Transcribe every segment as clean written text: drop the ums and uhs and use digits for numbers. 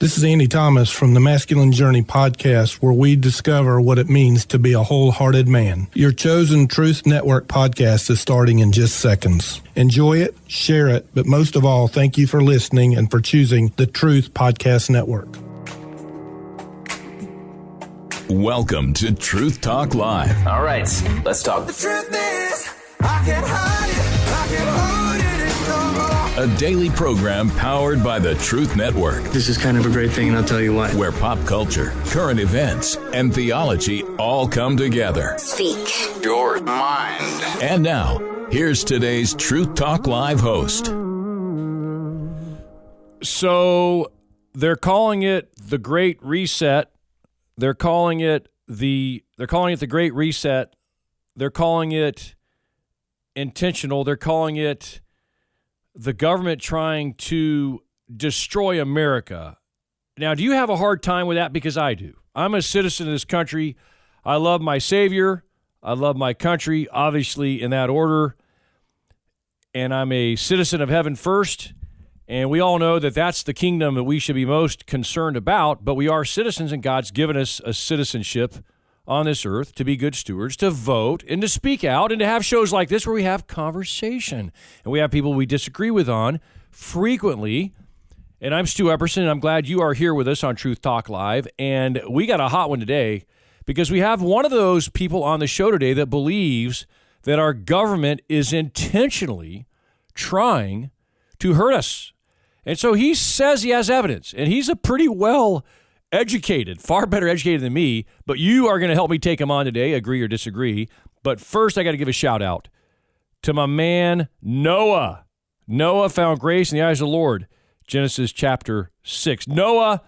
This is Andy Thomas from the Masculine Journey podcast, where we discover what it means to be a wholehearted man. Your chosen Truth Network podcast is starting in just seconds. Enjoy it, share it, but most of all, thank you for listening and for choosing the Truth Podcast Network. Welcome to Truth Talk Live. All right, let's talk. The truth is, I can't hide it, I can't hold it no more. A daily program powered by the Truth Network. This is kind of a great thing, and I'll tell you why. Where pop culture, current events, and theology all come together. Speak Your mind. And now, here's today's Truth Talk Live host. So they're calling it the Great Reset. They're calling it the Great Reset. They're calling it intentional. They're calling it the government trying to destroy America. Now, do you have a hard time with that? Because I do. I'm a citizen of this country. I love my Savior. I love my country, obviously in that order. And I'm a citizen of heaven first. And we all know that that's the kingdom that we should be most concerned about. But we are citizens, and God's given us a citizenship on this earth to be good stewards, to vote, and to speak out, and to have shows like this where we have conversation. And we have people we disagree with on frequently. And I'm Stu Epperson, and I'm glad you are here with us on Truth Talk Live. And we got a hot one today because we have one of those people on the show today that believes that our government is intentionally trying to hurt us. And so he says he has evidence, and he's a pretty well-educated, far better educated than me, but you are going to help me take him on today, agree or disagree. But first, I got to give a shout-out to my man, Noah. Noah found grace in the eyes of the Lord, Genesis chapter 6. Noah,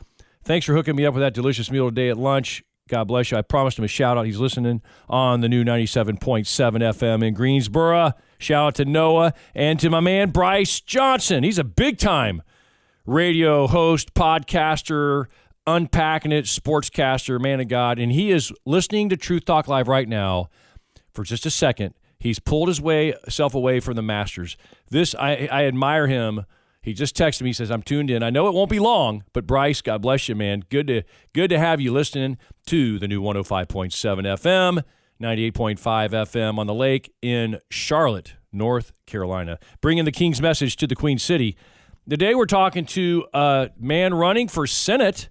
thanks for hooking me up with that delicious meal today at lunch. God bless you. I promised him a shout-out. He's listening on the new 97.7 FM in Greensboro. Shout out to Noah and to my man, Bryce Johnson. He's a big-time radio host, podcaster, unpacking it, sportscaster, man of God, and he is listening to Truth Talk Live right now. For just a second, he's pulled himself away from the Masters. I admire him. He just texted me. He says, I'm tuned in. I know it won't be long, but Bryce, God bless you, man. Good to have you listening to the new 105.7 FM, 98.5 FM on the lake in Charlotte, North Carolina. Bringing the King's message to the Queen City. Today we're talking to a man running for Senate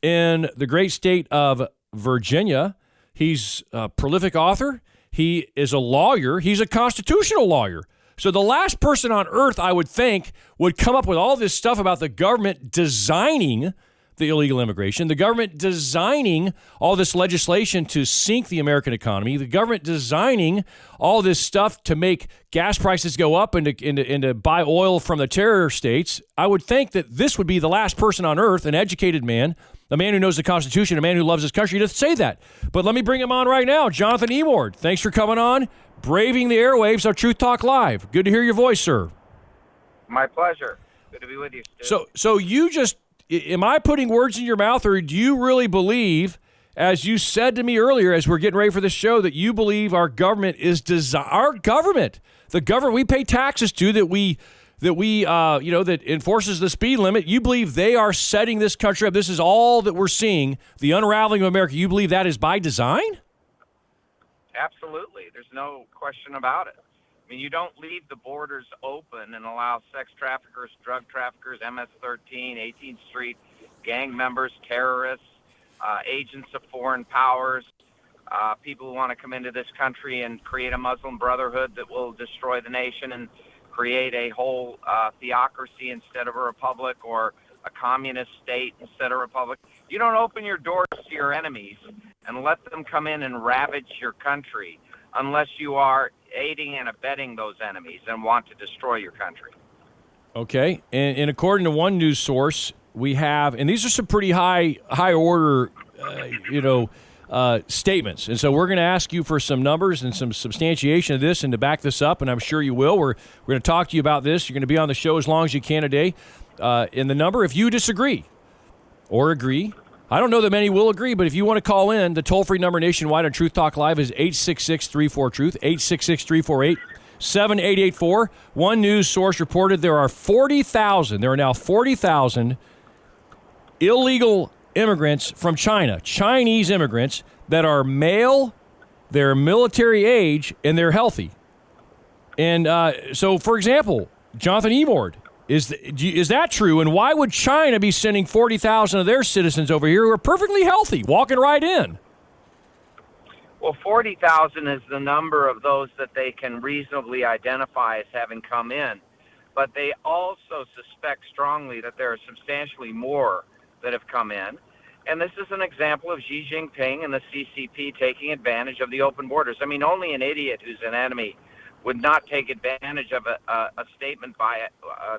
in the great state of Virginia. He's a prolific author. He is a lawyer. He's a constitutional lawyer. So the last person on earth, I would think, would come up with all this stuff about the government designing the illegal immigration, the government designing all this legislation to sink the American economy, the government designing all this stuff to make gas prices go up and to buy oil from the terror states. I would think that this would be the last person on earth, an educated man, a man who knows the Constitution, a man who loves his country, to say that. But let me bring him on right now. Johnathan Emord, thanks for coming on, braving the airwaves of Truth Talk Live. Good to hear your voice, sir. My pleasure. Good to be with you, Stu. So you just, am I putting words in your mouth, or do you really believe, as you said to me earlier as we're getting ready for this show, that you believe our government is the government we pay taxes to, that enforces the speed limit, you believe they are setting this country up? This is all that we're seeing, the unraveling of America. You believe that is by design? Absolutely. There's no question about it. I mean, you don't leave the borders open and allow sex traffickers, drug traffickers, MS-13, 18th Street, gang members, terrorists, agents of foreign powers, people who want to come into this country and create a Muslim brotherhood that will destroy the nation and create a whole theocracy instead of a republic, or a communist state instead of a republic. You don't open your doors to your enemies and let them come in and ravage your country unless you are aiding and abetting those enemies and want to destroy your country. Okay, and according to one news source, we have, and these are some pretty high order, statements. And so we're going to ask you for some numbers and some substantiation of this and to back this up, and I'm sure you will. We're going to talk to you about this. You're going to be on the show as long as you can today. And the number, if you disagree or agree, I don't know that many will agree, but if you want to call in, the toll-free number nationwide on Truth Talk Live is 866-34-TRUTH, 866-348-7884. One news source reported there are now 40,000 illegal immigrants from China, Chinese immigrants that are male, they're military age, and they're healthy. And so, for example, Johnathan Emord, is that true? And why would China be sending 40,000 of their citizens over here who are perfectly healthy, walking right in? Well, 40,000 is the number of those that they can reasonably identify as having come in. But they also suspect strongly that there are substantially more that have come in. And this is an example of Xi Jinping and the CCP taking advantage of the open borders. I mean, only an idiot who's an enemy would not take advantage of a statement by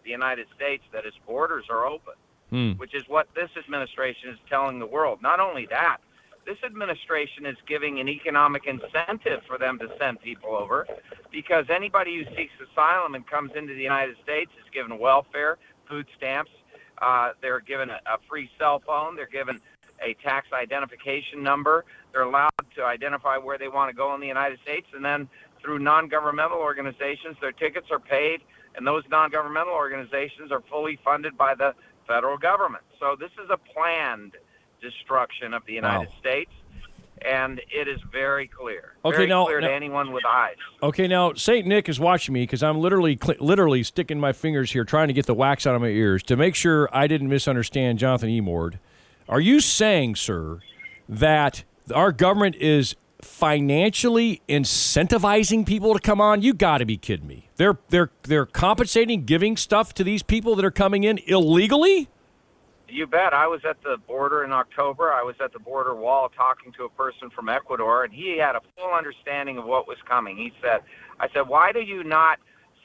the United States that its borders are open, which is what this administration is telling the world. Not only that, this administration is giving an economic incentive for them to send people over, because anybody who seeks asylum and comes into the United States is given welfare, food stamps, they're given a free cell phone, they're given a tax identification number, they're allowed to identify where they want to go in the United States, and then through non-governmental organizations, their tickets are paid, and those non-governmental organizations are fully funded by the federal government. So this is a planned destruction of the United States, and it is very clear. Very clear to anyone with eyes. Okay, now, St. Nick is watching me because I'm literally sticking my fingers here trying to get the wax out of my ears to make sure I didn't misunderstand Johnathan Emord. Are you saying, sir, that our government is financially incentivizing people to come on? You got to be kidding me. They're compensating, giving stuff to these people that are coming in illegally? You bet. I was at the border in October. I was at the border wall talking to a person from Ecuador, and he had a full understanding of what was coming. I said, why do you not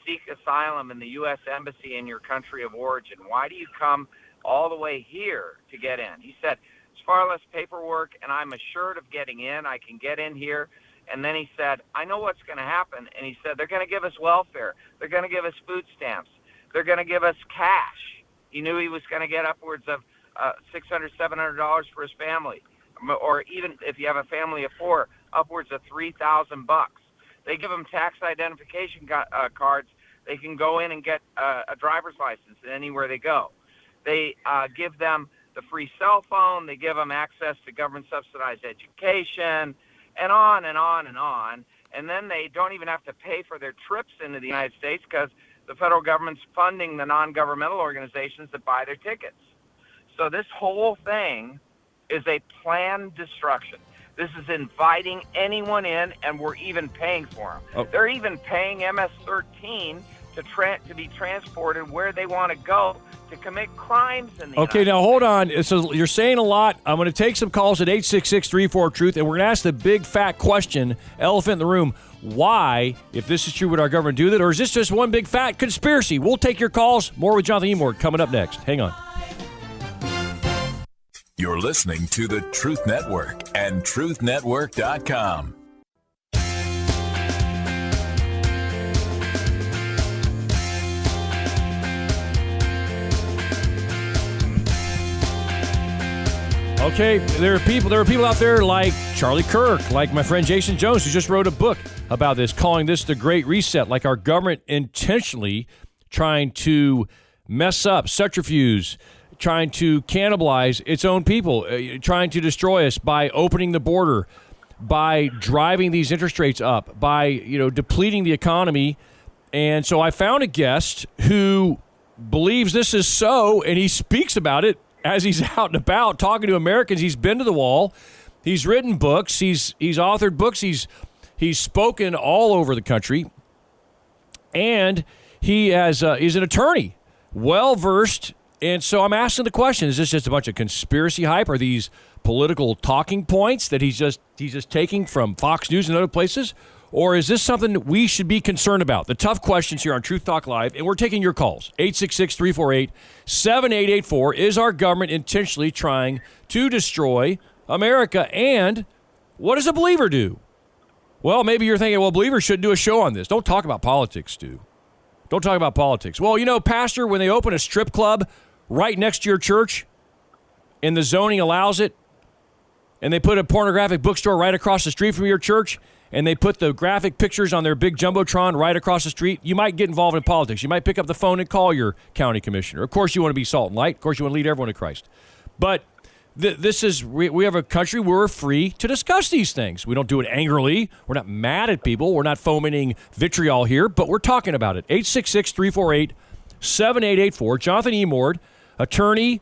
seek asylum in the U.S. Embassy in your country of origin? Why do you come all the way here to get in? He said, it's far less paperwork, and I'm assured of getting in. I can get in here. And then he said, I know what's going to happen. And he said, they're going to give us welfare. They're going to give us food stamps. They're going to give us cash. He knew he was going to get upwards of $600, $700 for his family, or even if you have a family of four, upwards of $3,000. They give them tax identification cards. They can go in and get a driver's license anywhere they go. They give them the free cell phone. They give them access to government-subsidized education, and on and on and on. And then they don't even have to pay for their trips into the United States because the federal government's funding the non-governmental organizations that buy their tickets. So this whole thing is a planned destruction. This is inviting anyone in, and we're even paying for them. Oh. They're even paying MS-13 to be transported where they want to go to commit crimes in the Okay, now hold on. So you're saying a lot. I'm going to take some calls at 866-34-TRUTH, and we're going to ask the big fat question, elephant in the room. Why, if this is true, would our government do that? Or is this just one big fat conspiracy? We'll take your calls. More with Johnathan Emord coming up next. Hang on. You're listening to the Truth Network and truthnetwork.com. Okay, there are people out there like Charlie Kirk, like my friend Jason Jones, who just wrote a book about this, calling this the Great Reset, like our government intentionally trying to mess up, subterfuge, trying to cannibalize its own people, trying to destroy us by opening the border, by driving these interest rates up, by depleting the economy. And so I found a guest who believes this is so, and he speaks about it as he's out and about talking to Americans. He's been to the wall. He's written books. He's authored books. He's spoken all over the country. And he's an attorney, well-versed. And so I'm asking the question, is this just a bunch of conspiracy hype? Are these political talking points that he's just taking from Fox News and other places? Or is this something that we should be concerned about? The tough questions here on Truth Talk Live, and we're taking your calls. 866-348-7884. Is our government intentionally trying to destroy America? And what does a believer do? Well, maybe you're thinking, well, believers shouldn't do a show on this. Don't talk about politics, Stu. Don't talk about politics. Well, Pastor, when they open a strip club right next to your church and the zoning allows it, and they put a pornographic bookstore right across the street from your church, and they put the graphic pictures on their big Jumbotron right across the street, you might get involved in politics. You might pick up the phone and call your county commissioner. Of course, you want to be salt and light. Of course, you want to lead everyone to Christ. But this is we have a country where we're free to discuss these things. We don't do it angrily. We're not mad at people. We're not fomenting vitriol here, but we're talking about it. 866-348-7884. Johnathan Emord, attorney.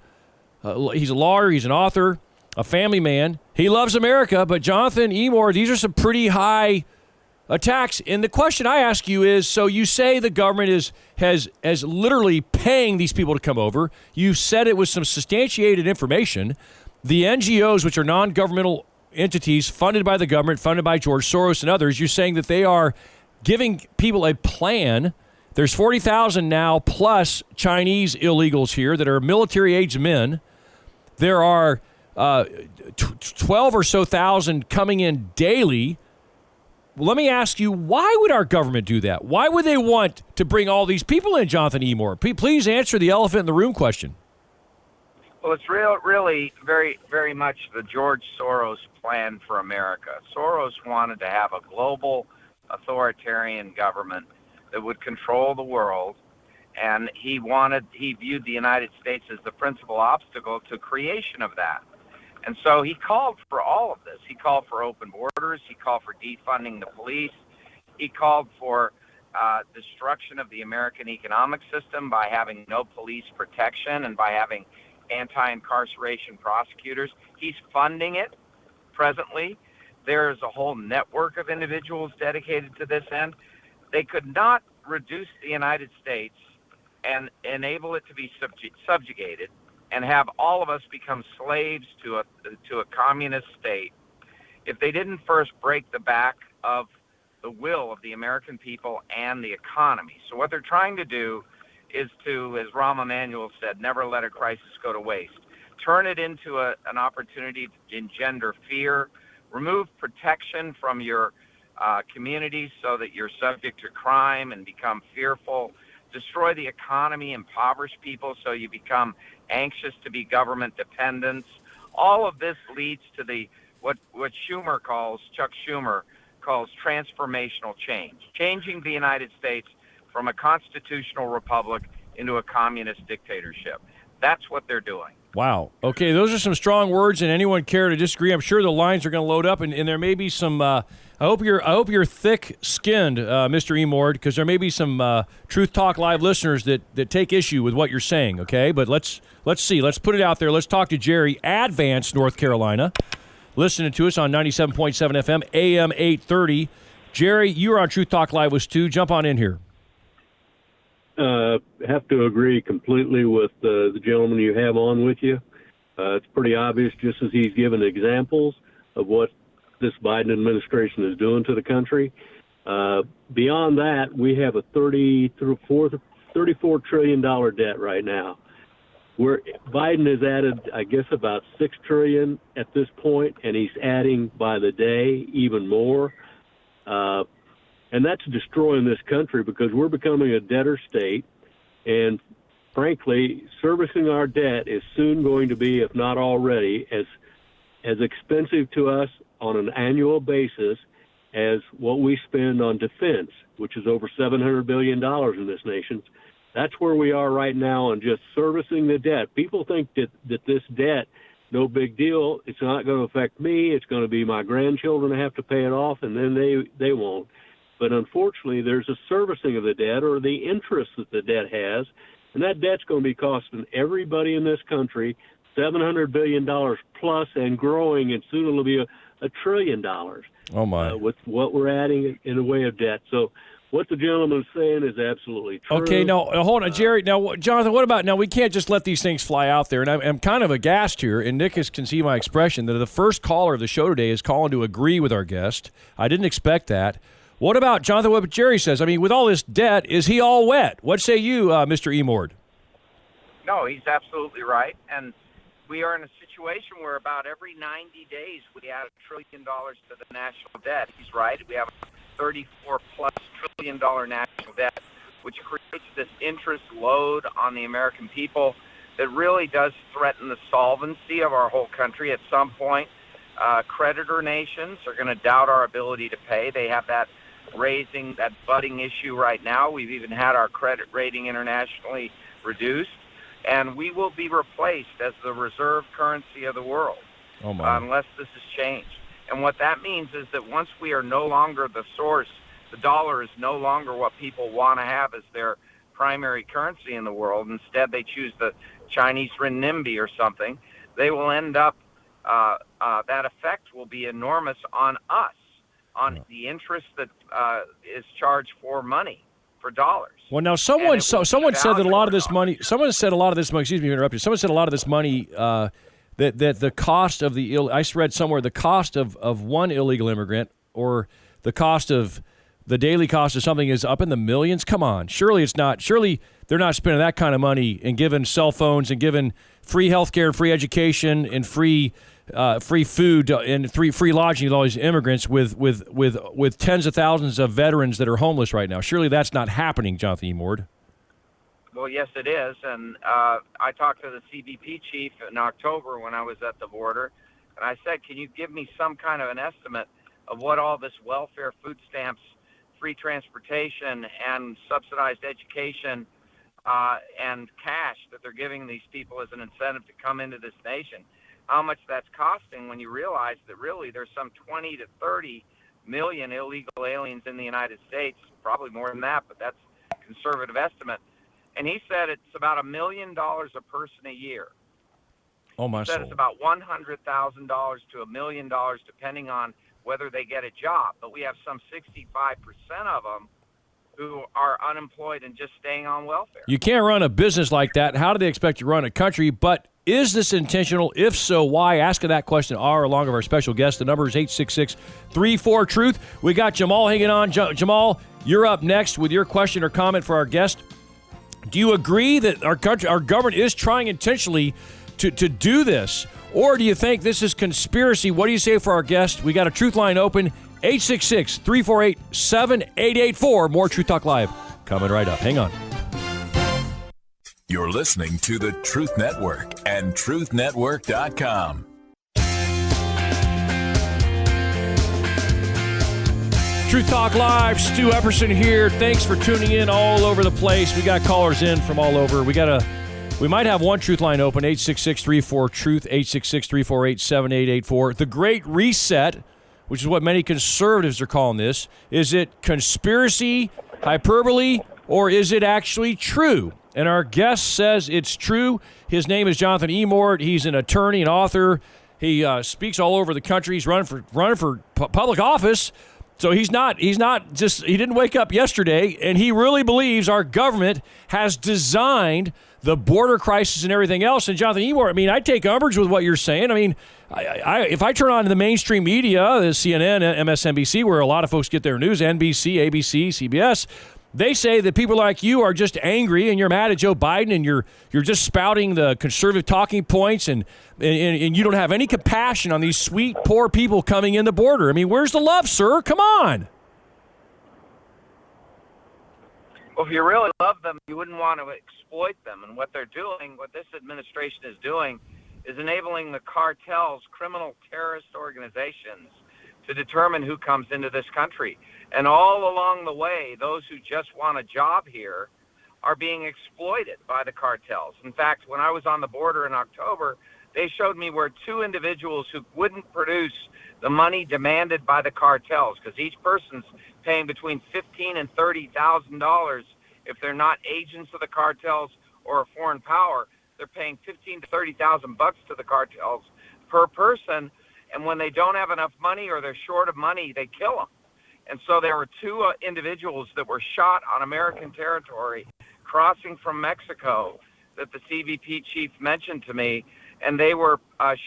He's a lawyer. He's an author, a family man. He loves America, but Johnathan Emord, these are some pretty high attacks. And the question I ask you is, so you say the government has literally paying these people to come over. You said it was some substantiated information. The NGOs, which are non-governmental entities funded by the government, funded by George Soros and others, you're saying that they are giving people a plan. There's 40,000 now plus Chinese illegals here that are military-aged men. There are 12 or so thousand coming in daily. Let me ask you, why would our government do that? Why would they want to bring all these people in, Johnathan Emord? Please answer the elephant in the room question. Well, it's really very, very much the George Soros plan for America. Soros wanted to have a global authoritarian government that would control the world, and he viewed the United States as the principal obstacle to creation of that. And so he called for all of this. He called for open borders. He called for defunding the police. He called for destruction of the American economic system by having no police protection and by having anti-incarceration prosecutors. He's funding it presently. There's a whole network of individuals dedicated to this end. They could not reduce the United States and enable it to be subjugated and have all of us become slaves to a communist state if they didn't first break the back of the will of the American people and the economy. So what they're trying to do is to, as Rahm Emanuel said, never let a crisis go to waste. Turn it into an opportunity to engender fear, remove protection from your communities so that you're subject to crime and become fearful, destroy the economy, impoverish people so you become anxious to be government dependents. All of this leads to what Chuck Schumer calls transformational change, changing the United States from a constitutional republic into a communist dictatorship. That's what they're doing. Wow. Okay, those are some strong words, and anyone care to disagree, I'm sure the lines are going to load up, and there may be some I hope you're thick-skinned, Mr. Emord, because there may be some Truth Talk Live listeners that take issue with what you're saying, okay? But let's see. Let's put it out there. Let's talk to Jerry, Advance, North Carolina, listening to us on 97.7 FM, AM 830. Jerry, you're on Truth Talk Live with Stu. Jump on in here. Have to agree completely with the gentleman you have on with you. It's pretty obvious, just as he's given examples of what this Biden administration is doing to the country. Beyond that, we have a $34 trillion debt right now. Where Biden has added, I guess, about $6 trillion at this point, and he's adding by the day even more. And that's destroying this country because we're becoming a debtor state. And frankly, servicing our debt is soon going to be, if not already, as expensive to us on an annual basis as what we spend on defense, which is over $700 billion in this nation. That's where we are right now on just servicing the debt. People think that this debt, no big deal. It's not going to affect me. It's going to be my grandchildren who have to pay it off, and then they won't. But unfortunately, there's a servicing of the debt or the interest that the debt has, and that debt's going to be costing everybody in this country $700 billion plus and growing, and soon it'll be a $1 trillion. Oh, my. With what we're adding in the way of debt. So what the gentleman's saying is absolutely true. Okay, now, hold on, Jerry. Now, Johnathan, what about, now we can't just let these things fly out there, and I'm kind of aghast here, and Nick can see my expression, that the first caller of the show today is calling to agree with our guest. I didn't expect that. What about, Johnathan, what Jerry says? I mean, with all this debt, is he all wet? What say you, Mr. Emord? No, he's absolutely right. And we are in a situation where about every 90 days we add $1 trillion to the national debt. He's right. We have a $34+ trillion national debt, which creates this interest load on the American people that really does threaten the solvency of our whole country at some point. Creditor nations are going to doubt our ability to pay. They have that budding issue right now. We've even had our credit rating internationally reduced. and we will be replaced as the reserve currency of the world unless this is changed. And what that means is that once we are no longer the source, the dollar is no longer what people want to have as their primary currency in the world. Instead, they choose the Chinese renminbi or something. They will end up, that effect will be enormous on us, on the interest that is charged for money, for dollars. Well, now someone said that a lot of this money, excuse me to interrupt you, someone said a lot of this money, that the cost of I read somewhere the cost of one illegal immigrant or the cost of the daily cost of something is up in the millions. Come on. Surely it's not. Surely they're not spending that kind of money and giving cell phones and giving free healthcare and free education and free food and free lodging to all these immigrants with tens of thousands of veterans that are homeless right now. Surely that's not happening, Johnathan Emord. Well, yes, it is. And I talked to the CBP chief in October when I was at the border, and I said, can you give me some kind of an estimate of what all this welfare, food stamps, free transportation, and subsidized education and cash that they're giving these people as an incentive to come into this nation, how much that's costing when you realize that really there's some 20 to 30 million illegal aliens in the United States, probably more than that, but that's a conservative estimate. And he said it's about $1 million a person a year. Oh, my He said soul. it's about $100,000 to $1 million, depending on whether they get a job. But we have some 65% of them who are unemployed and just staying on welfare. You can't run a business like that. How do they expect you to run a country? But is this intentional? If so, why? Asking that question hour along of our special guest. The number is 866-34-TRUTH. We got Jamal hanging on. Jamal, you're up next with your question or comment for our guest. Do you agree that our government is trying intentionally to do this? Or do you think this is conspiracy? What do you say for our guest? We got a Truth line open, 866-348-7884. More Truth Talk Live coming right up. Hang on. You're listening to the Truth Network and truthnetwork.com. Truth Talk Live, Stu Epperson here. Thanks for tuning in all over the place. We got callers in from all over. We might have one Truth line open, 866-34-TRUTH, 866-348-7884. The Great Reset, which is what many conservatives are calling this. Is it conspiracy, hyperbole, or is it actually true? And our guest says it's true. His name is Johnathan Emord. He's an attorney and author. He speaks all over the country. He's running for public office. So he didn't wake up yesterday, and he really believes our government has designed the border crisis and everything else. And Johnathan Emord, I mean, I take umbrage with what you're saying. I mean, if I turn on the mainstream media, the CNN, MSNBC, where a lot of folks get their news, NBC, ABC, CBS, they say that people like you are just angry and you're mad at Joe Biden and you're just spouting the conservative talking points and you don't have any compassion on these sweet, poor people coming in the border. I mean, where's the love, sir? Come on. Well, if you really love them, you wouldn't want to exploit them. And what they're doing, what this administration is doing, is enabling the cartels, criminal terrorist organizations, to determine who comes into this country. And all along the way, those who just want a job here are being exploited by the cartels. In fact, when I was on the border in October, they showed me where two individuals who wouldn't produce the money demanded by the cartels, because each person's paying between $15,000 and $30,000 if they're not agents of the cartels or a foreign power. They're paying $15,000 to $30,000 to the cartels per person, and when they don't have enough money or they're short of money, they kill them. And so there were two individuals that were shot on American territory crossing from Mexico that the CBP chief mentioned to me, and they were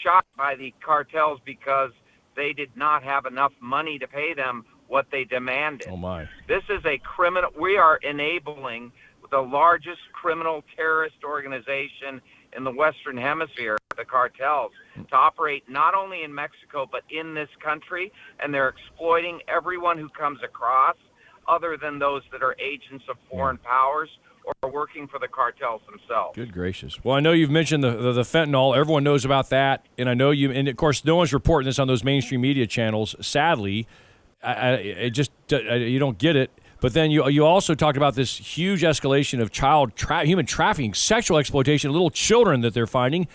shot by the cartels because they did not have enough money to pay them what they demanded. Oh, my. This is a criminal. We are enabling the largest criminal terrorist organization in the Western Hemisphere, the cartels, to operate not only in Mexico but in this country, and they're exploiting everyone who comes across other than those that are agents of foreign powers or working for the cartels themselves. Good gracious. Well, I know you've mentioned the fentanyl. Everyone knows about that, and I know you. And of course, no one's reporting this on those mainstream media channels. Sadly, you don't get it. But then you also talked about this huge escalation of human trafficking, sexual exploitation of little children that they're finding.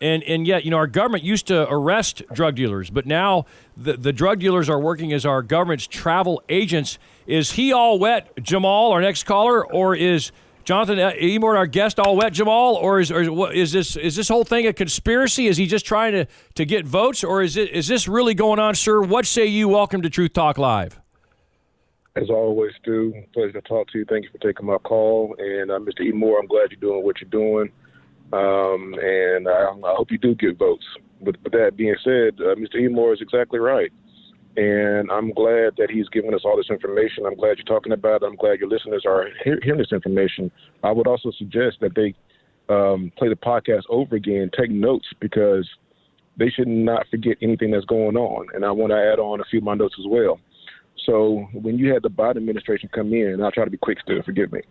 And yet, our government used to arrest drug dealers, but now the drug dealers are working as our government's travel agents. Is he all wet, Jamal, our next caller, or is Johnathan Emord, our guest, all wet, Jamal, or is this whole thing a conspiracy? Is he just trying to get votes, or is this really going on, sir? What say you? Welcome to Truth Talk Live. As always, Stu, pleasure to talk to you. Thank you for taking my call. And Mr. Emord, I'm glad you're doing what you're doing. And I hope you do get votes. With that being said, Mr. Emord is exactly right. And I'm glad that he's giving us all this information. I'm glad you're talking about it. I'm glad your listeners are hearing this information. I would also suggest that they play the podcast over again, take notes, because they should not forget anything that's going on. And I want to add on a few of my notes as well. So when you had the Biden administration come in, and I'll try to be quick still, forgive me.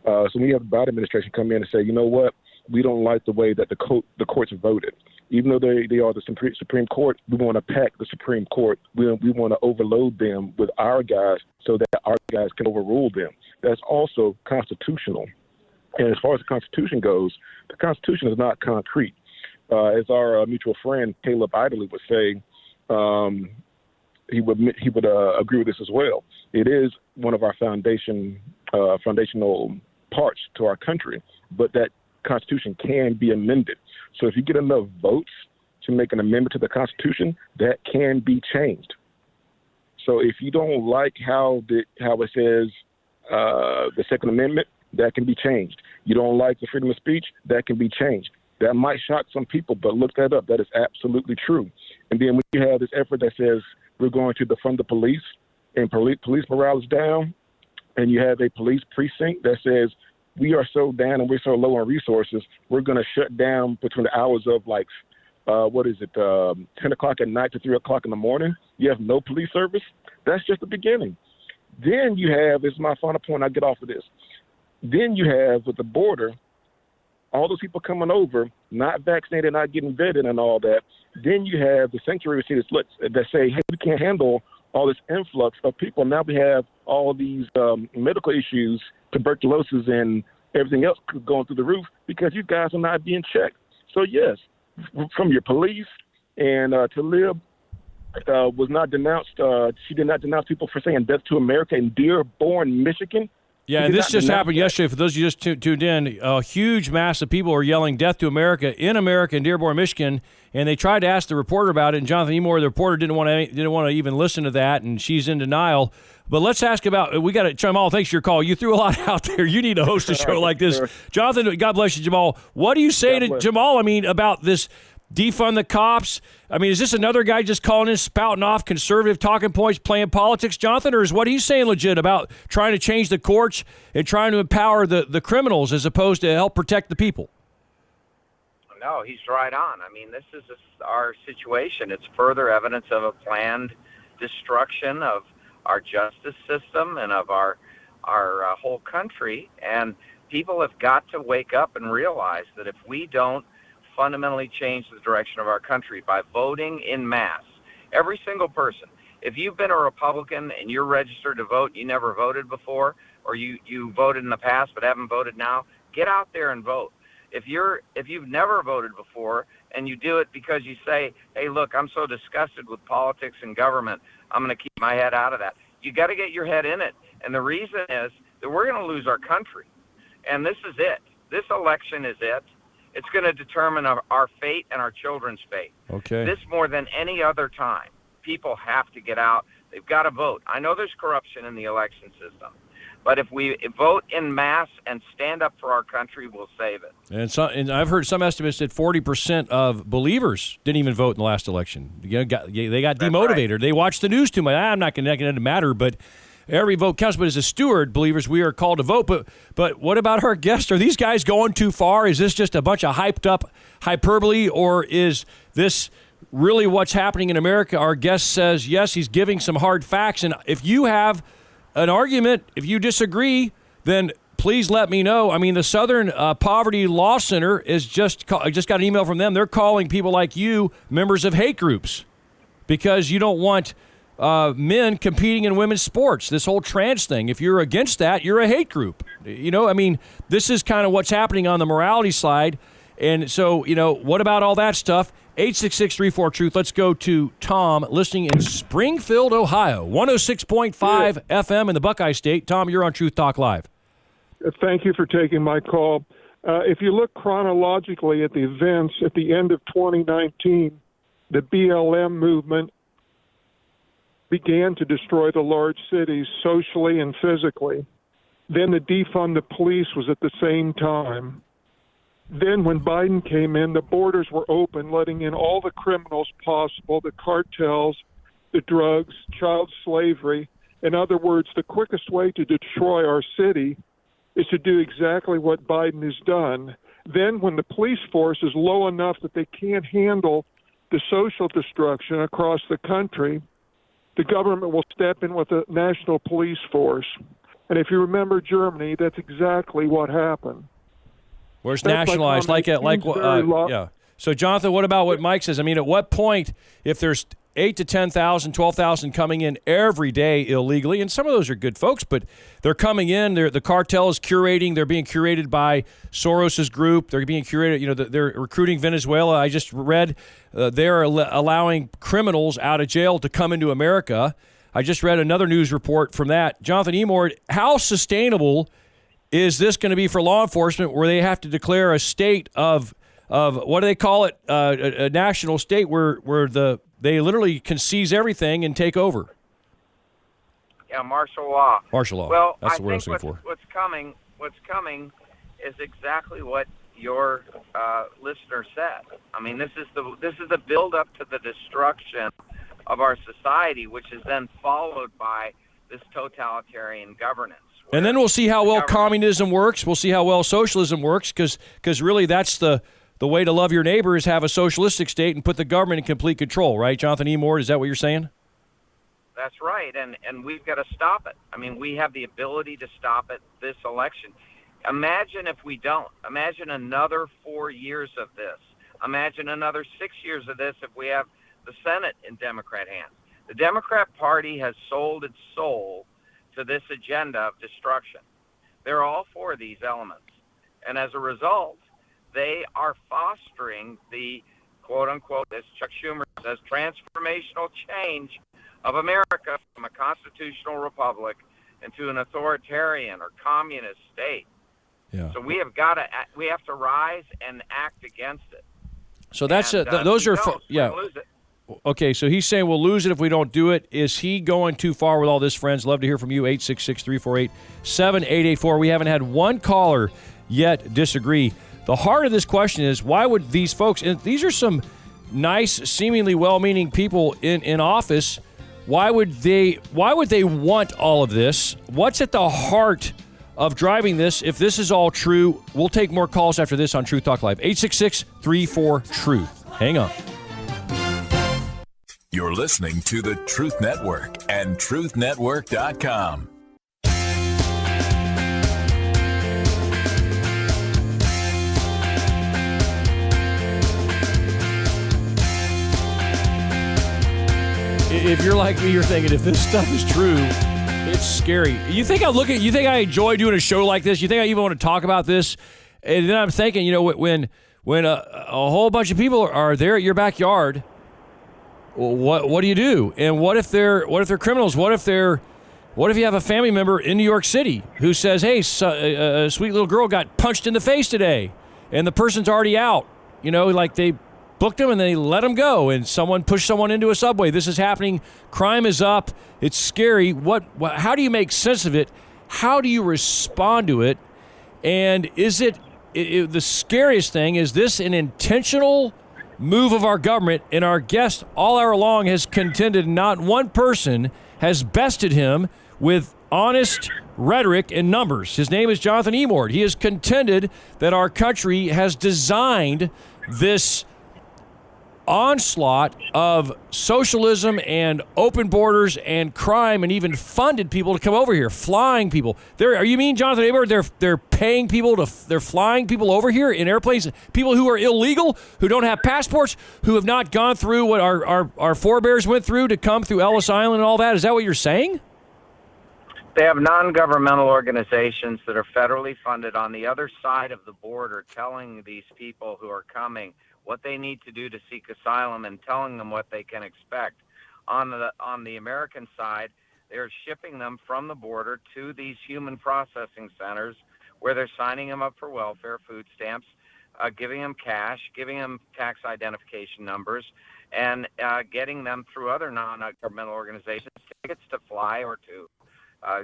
So when you have the Biden administration come in and say, you know what, we don't like the way that the courts voted. Even though they are the Supreme Court, we want to pack the Supreme Court. We want to overload them with our guys so that our guys can overrule them. That's also constitutional. And as far as the Constitution goes, the Constitution is not concrete. As our mutual friend Caleb Idley would say, he would agree with this as well. It is one of our foundational parts to our country, but that Constitution can be amended. So if you get enough votes to make an amendment to the Constitution, that can be changed. So if you don't like how it says the Second Amendment, that can be changed. You don't like the freedom of speech, that can be changed. That might shock some people, but look that up. That is absolutely true. And then when you have this effort that says we're going to defund the police and police morale is down, and you have a police precinct that says we are so down and we're so low on resources, we're going to shut down between the hours of 10 o'clock at night to 3 o'clock in the morning. You have no police service. That's just the beginning. Then you have, this is my final point, I'll get off of this. Then you have with the border, all those people coming over, not vaccinated, not getting vetted and all that. Then you have the sanctuary cities that say, hey, we can't handle all this influx of people. Now we have all these medical issues, tuberculosis and everything else going through the roof because you guys are not being checked. So, yes, from your police, and Talib was not denounced. She did not denounce people for saying death to America in Dearborn, Michigan. Yeah, and this just happened yesterday. For those of you just tuned in, a huge mass of people are yelling death to America in Dearborn, Michigan, and they tried to ask the reporter about it, and Johnathan Emord, the reporter, didn't want to even listen to that, and she's in denial. But let's ask about, we got to, Jamal, thanks for your call. You threw a lot out there. You need to host a show like this. Johnathan, God bless you, Jamal. What do you say to Jamal, about this defund the cops? Is this another guy just calling in, spouting off conservative talking points, playing politics, Johnathan, or is what he's saying legit about trying to change the courts and trying to empower the criminals as opposed to help protect the people? No, he's right on. This is our situation. It's further evidence of a planned destruction of our justice system and of our whole country. And people have got to wake up and realize that if we don't fundamentally change the direction of our country by voting in mass, every single person, if you've been a Republican and you're registered to vote, you never voted before, or you voted in the past but haven't voted now, get out there and vote. If you've never voted before and you do it because you say, hey, look, I'm so disgusted with politics and government, I'm going to keep my head out of that. You got to get your head in it. And the reason is that we're going to lose our country. And this is it. This election is it. It's going to determine our fate and our children's fate. Okay. This more than any other time. People have to get out. They've got to vote. I know there's corruption in the election system. But if we vote in mass and stand up for our country, we'll save it. And I've heard some estimates that 40% of believers didn't even vote in the last election. They got demotivated. Right. They watched the news too much. I'm not going to matter, but every vote counts. But as a steward, believers, we are called to vote. But what about our guests? Are these guys going too far? Is this just a bunch of hyped up hyperbole, or is this really what's happening in America? Our guest says, yes, he's giving some hard facts. And if you have an argument, if you disagree, then please let me know. The Southern Poverty Law Center is I just got an email from them. They're calling people like you members of hate groups because you don't want men competing in women's sports, this whole trans thing. If you're against that, you're a hate group. This is kind of what's happening on the morality side. And so, what about all that stuff? 866-34-TRUTH. Let's go to Tom, listening in Springfield, Ohio. 106.5 FM in the Buckeye State. Tom, you're on Truth Talk Live. Thank you for taking my call. If you look chronologically at the events at the end of 2019, the BLM movement began to destroy the large cities socially and physically. Then the defund the police was at the same time. Then when Biden came in, the borders were open, letting in all the criminals possible, the cartels, the drugs, child slavery. In other words, the quickest way to destroy our city is to do exactly what Biden has done. Then when the police force is low enough that they can't handle the social destruction across the country, the government will step in with a national police force. And if you remember Germany, that's exactly what happened. Where's nationalized? Yeah. So, Jonathan, what about what Mike says? At what point, if there's 8 to 10,000, 12,000 coming in every day illegally, and some of those are good folks, but they're coming in, the cartel is curating, they're being curated by Soros's group, they're being curated, they're recruiting Venezuela. I just read they're allowing criminals out of jail to come into America. I just read another news report from that. Johnathan Emord, how sustainable is this going to be for law enforcement where they have to declare a state of what do they call it, a national state where they literally can seize everything and take over? Yeah, martial law. Martial law. Well, that's the word I I was think looking for. What's coming is exactly what your listener said. This is the build up to the destruction of our society, which is then followed by this totalitarian governance. And then we'll see how well communism works. We'll see how well socialism works, because really that's the way to love your neighbor is have a socialistic state and put the government in complete control, right? Johnathan Emord, is that what you're saying? That's right, and we've got to stop it. We have the ability to stop it this election. Imagine if we don't. Imagine another 4 years of this. Imagine another 6 years of this if we have the Senate in Democrat hands. The Democrat Party has sold its soul to this agenda of destruction. They're all for these elements. And as a result, they are fostering the, quote-unquote, as Chuck Schumer says, transformational change of America from a constitutional republic into an authoritarian or communist state. Yeah. So we have to rise and act against it. So that's those are lose it. Okay, so he's saying we'll lose it if we don't do it. Is he going too far with all this, friends? Love to hear from you, 866-348-7884. We haven't had one caller yet disagree. The heart of this question is, why would these folks, and these are some nice, seemingly well-meaning people in office, why would they want all of this? What's at the heart of driving this? If this is all true, we'll take more calls after this on Truth Talk Live. 866-34-TRUTH. Hang on. You're listening to the Truth Network and truthnetwork.com. If you're like me, you're thinking, if this stuff is true, it's scary. You think I enjoy doing a show like this? You think I even want to talk about this? And then I'm thinking, when a whole bunch of people are there at your backyard, what do you do? And what if they're criminals? What if you have a family member in New York City who says, hey, a sweet little girl got punched in the face today, and the person's already out, like they booked him and they let him go, and someone pushed someone into a subway. This is happening. Crime is up. It's scary. How do you make sense of it? How do you respond to it? And is it the scariest thing, is this an intentional move of our government? And our guest all hour long has contended not one person has bested him with honest rhetoric and numbers. His name is Johnathan Emord. He has contended that our country has designed this onslaught of socialism and open borders and crime, and even funded people to come over here, flying people. You mean, Johnathan Emord, they're paying people they're flying people over here in airplanes, people who are illegal, who don't have passports, who have not gone through what our forebears went through to come through Ellis Island and all that? Is that what you're saying? They have non-governmental organizations that are federally funded on the other side of the border, telling these people who are coming what they need to do to seek asylum and telling them what they can expect. On the American side, they're shipping them from the border to these human processing centers where they're signing them up for welfare, food stamps, giving them cash, giving them tax identification numbers, and getting them through other non-governmental organizations tickets to fly or to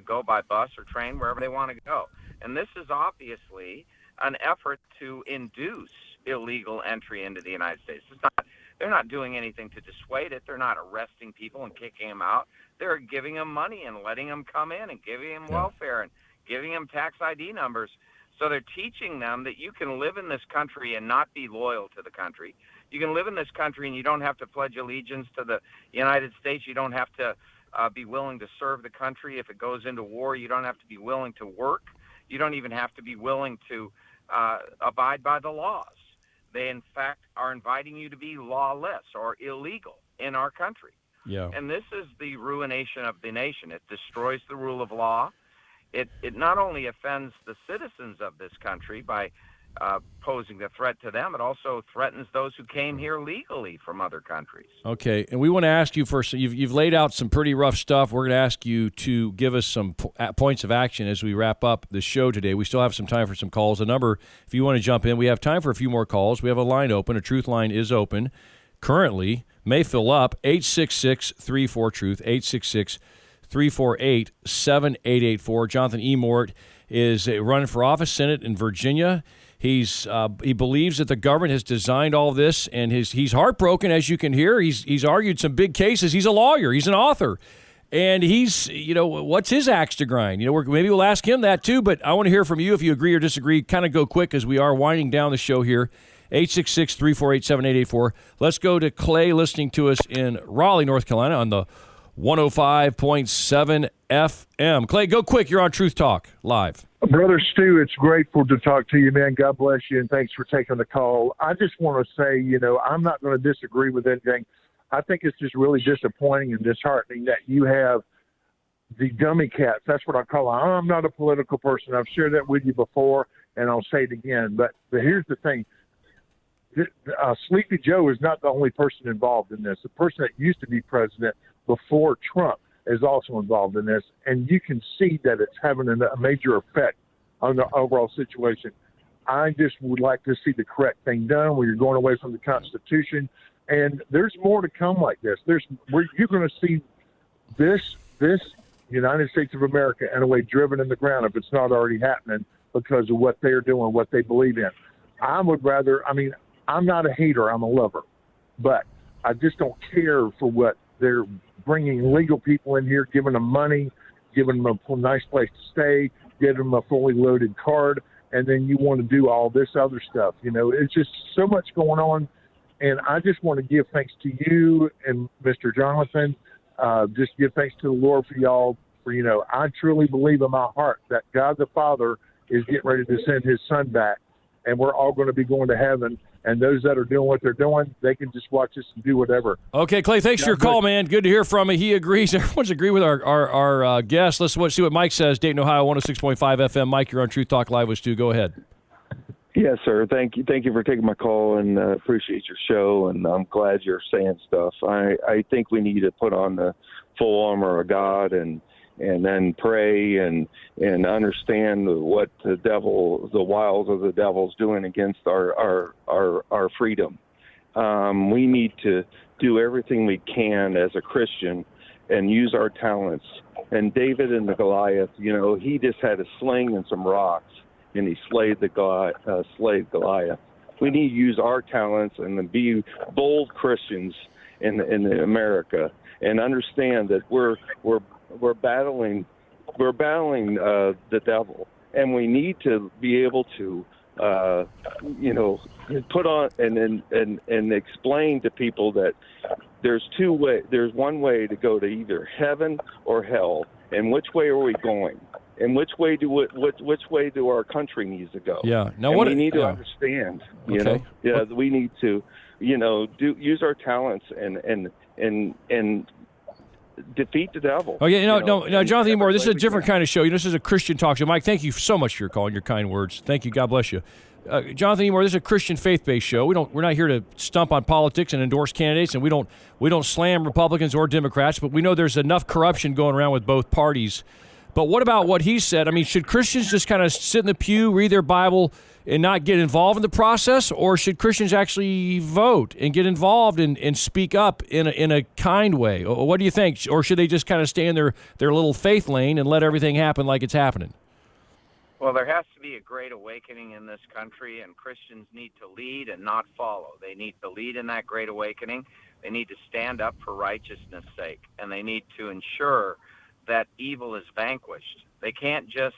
go by bus or train wherever they want to go. And this is obviously an effort to induce illegal entry into the United States. They're not doing anything to dissuade it. They're not arresting people and kicking them out. They're giving them money and letting them come in and giving them welfare and giving them tax ID numbers. So they're teaching them that you can live in this country and not be loyal to the country. You can live in this country and you don't have to pledge allegiance to the United States. You don't have to be willing to serve the country. If it goes into war, you don't have to be willing to work. You don't even have to be willing to abide by the laws. They, in fact, are inviting you to be lawless or illegal in our country. Yeah. And this is the ruination of the nation. It destroys the rule of law. It not only offends the citizens of this country by posing the threat to them, it also threatens those who came here legally from other countries. Okay, and we want to ask you first, you've laid out some pretty rough stuff. We're going to ask you to give us some points of action as we wrap up the show today. We still have some time for some calls. The number, if you want to jump in, we have time for a few more calls. We have a line open. A truth line is open. Currently, may fill up, 866-34-TRUTH, 866-348-7884. Johnathan Emord is running for office, Senate in Virginia. He believes that the government has designed all this, and he's heartbroken, as you can hear. He's argued some big cases. He's a lawyer. He's an author. And he's, what's his axe to grind? Maybe we'll ask him that too, but I want to hear from you if you agree or disagree. Kind of go quick as we are winding down the show here. 866-348-7884. Let's go to Clay listening to us in Raleigh, North Carolina on the 105.7 FM. Clay, go quick. You're on Truth Talk Live. Brother Stu, it's grateful to talk to you, man. God bless you, and thanks for taking the call. I just want to say, I'm not going to disagree with anything. I think it's just really disappointing and disheartening that you have the dummy cats. That's what I call them. I'm not a political person. I've shared that with you before, and I'll say it again. But here's the thing. Sleepy Joe is not the only person involved in this. The person that used to be president before Trump is also involved in this, and you can see that it's having a major effect on the overall situation. I just would like to see the correct thing done where you're going away from the Constitution, and there's more to come like this. You're going to see this United States of America in a way driven in the ground if it's not already happening because of what they're doing, what they believe in. I'm not a hater, I'm a lover, but I just don't care for what they're bringing legal people in here, giving them money, giving them a nice place to stay, giving them a fully loaded card, and then you want to do all this other stuff. It's just so much going on, and I just want to give thanks to you and Mr. Johnathan. Just give thanks to the Lord for y'all. I truly believe in my heart that God the Father is getting ready to send his son back, and we're all going to be going to heaven. And those that are doing what they're doing, they can just watch us and do whatever. Okay, Clay, thanks for your call, man. Good to hear from you. He agrees. Everyone's agreed with our guest. Let's see what Mike says. Dayton, Ohio, 106.5 FM. Mike, you're on Truth Talk Live with Stu. Go ahead. Yes, sir. Thank you for taking my call, and appreciate your show, and I'm glad you're saying stuff. I think we need to put on the full armor of God and then pray and understand what the wiles of the devil's doing against our freedom. We need to do everything we can as a Christian and use our talents. And David and the Goliath, he just had a sling and some rocks, and he slayed Goliath. We need to use our talents and be bold Christians in America and understand that we're battling the devil, and we need to be able to put on and explain to people that there's one way to go to either heaven or hell, and which way are we going? And which way do our country needs to go? Yeah. Now, we need to understand. Okay. We need to, use our talents and defeat the devil. Oh yeah, no, Johnathan Emord, this is a different kind of show. This is a Christian talk show. Mike, thank you so much for your call and your kind words. Thank you. God bless you. Johnathan Emord, this is a Christian faith-based show. We're not here to stump on politics and endorse candidates, and we don't slam Republicans or Democrats, but we know there's enough corruption going around with both parties. But what about what he said? I mean, should Christians just kind of sit in the pew, read their Bible, and not get involved in the process, or should Christians actually vote and get involved and speak up in a kind way? What do you think? Or should they just kind of stay in their little faith lane and let everything happen like it's happening? Well, there has to be a great awakening in this country, and Christians need to lead and not follow. They need to lead in that great awakening. They need to stand up for righteousness' sake, and they need to ensure that evil is vanquished. They can't just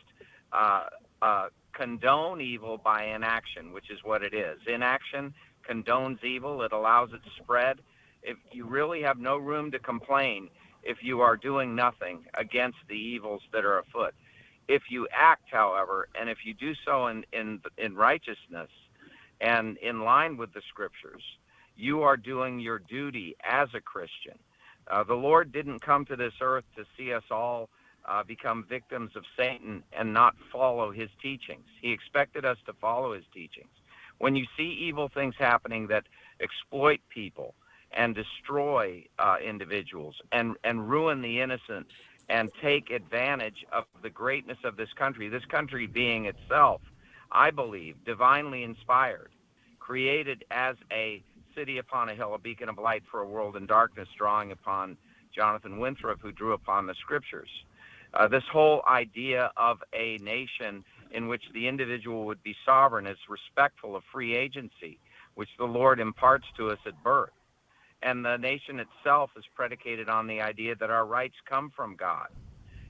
condone evil by inaction, which is what it is. Inaction condones evil. It allows it to spread. If you really have no room to complain if you are doing nothing against the evils that are afoot. If you act, however, and if you do so in righteousness and in line with the Scriptures, you are doing your duty as a Christian. The Lord didn't come to this earth to see us all become victims of Satan and not follow his teachings. He expected us to follow his teachings. When you see evil things happening that exploit people and destroy individuals and ruin the innocent and take advantage of the greatness of this country being itself, I believe, divinely inspired, created as a city upon a hill, a beacon of light for a world in darkness, drawing upon Johnathan Winthrop, who drew upon the Scriptures. This whole idea of a nation in which the individual would be sovereign is respectful of free agency, which the Lord imparts to us at birth. And the nation itself is predicated on the idea that our rights come from God.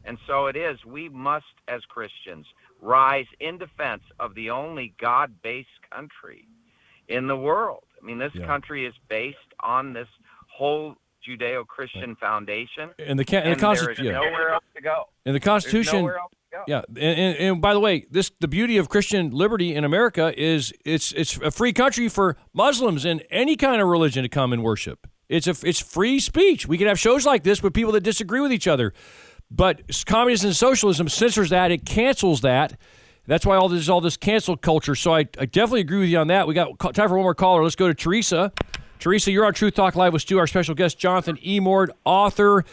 And so it is, we must, as Christians, rise in defense of the only God-based country in the world. I mean, this country is based on this whole Judeo-Christian foundation, and the there is nowhere else to go. And the Constitution, nowhere else to go. Yeah, and by the way, the beauty of Christian liberty in America is it's a free country for Muslims and any kind of religion to come and worship. It's free speech. We can have shows like this with people that disagree with each other, but communism and socialism censors that. It cancels that. That's why all this cancel culture. So I definitely agree with you on that. We got time for one more caller. Let's go to Teresa. Teresa, you're on Truth Talk Live with Stu. Our special guest, Johnathan Emord, author,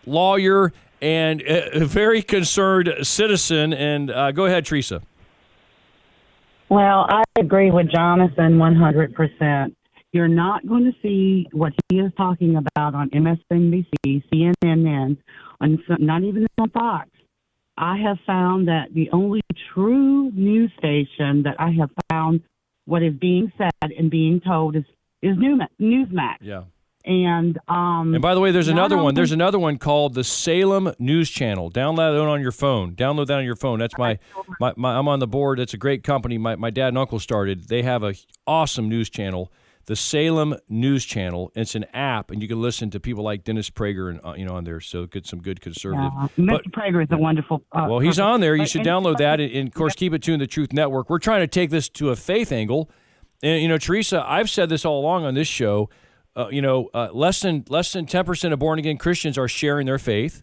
lawyer, and a very concerned citizen. And go ahead, Teresa. Well, I agree with Johnathan 100%. You're not going to see what he is talking about on MSNBC, CNN, not even on Fox. I have found that the only true news station that I have found what is being said and being told is Newsmax. Yeah. And by the way, there's another one. There's another one called the Salem News Channel. Download that on your phone. Download that on your phone. That's my I'm on the board. It's a great company. My dad and uncle started. They have a awesome news channel, the Salem News Channel. It's an app, and you can listen to people like Dennis Prager and on there. So get some good conservative. Mr. Prager is a wonderful. Well, he's on there. You should download that, and of course, keep it tuned to the Truth Network. We're trying to take this to a faith angle, and Teresa, I've said this all along on this show. Less than 10% of born again Christians are sharing their faith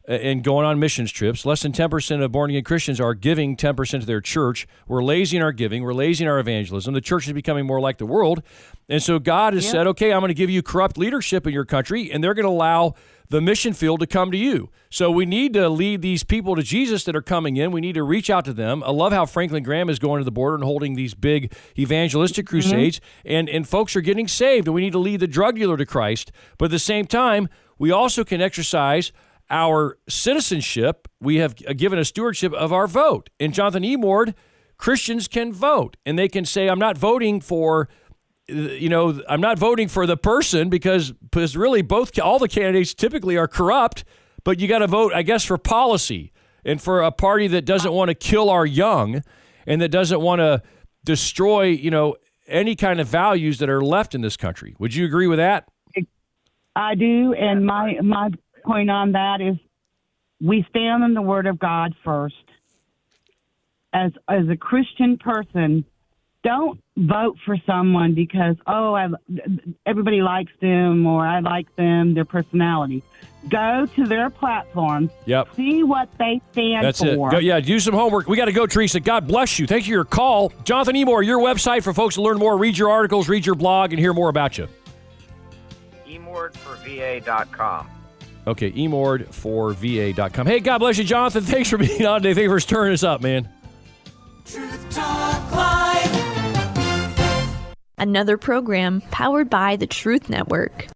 and going on missions trips. Less than 10% of born again Christians are giving 10% to their church. We're lazy in our giving. We're lazy in our evangelism. The church is becoming more like the world. And so God has said, okay, I'm going to give you corrupt leadership in your country, and they're going to allow the mission field to come to you. So we need to lead these people to Jesus that are coming in. We need to reach out to them. I love how Franklin Graham is going to the border and holding these big evangelistic crusades, and folks are getting saved, and we need to lead the drug dealer to Christ. But at the same time, we also can exercise our citizenship. We have given a stewardship of our vote. And Johnathan Emord, Christians can vote, and they can say, I'm not voting for I'm not voting for the person because really all the candidates typically are corrupt, but you got to vote, I guess, for policy and for a party that doesn't want to kill our young and that doesn't want to destroy, any kind of values that are left in this country. Would you agree with that? I do, and my point on that is we stand on the Word of God first. As a Christian person, don't vote for someone because, everybody likes them or I like them, their personality. Go to their platforms. Yep. See what they stand That's for. it. Do some homework. We got to go, Teresa. God bless you. Thank you for your call. Johnathan Emord, your website for folks to learn more, read your articles, read your blog, and hear more about you. emordforva.com. Okay, emordforva.com. Hey, God bless you, Johnathan. Thanks for being on today. Thanks for stirring us up, man. Truth Talk Live. Another program powered by the Truth Network.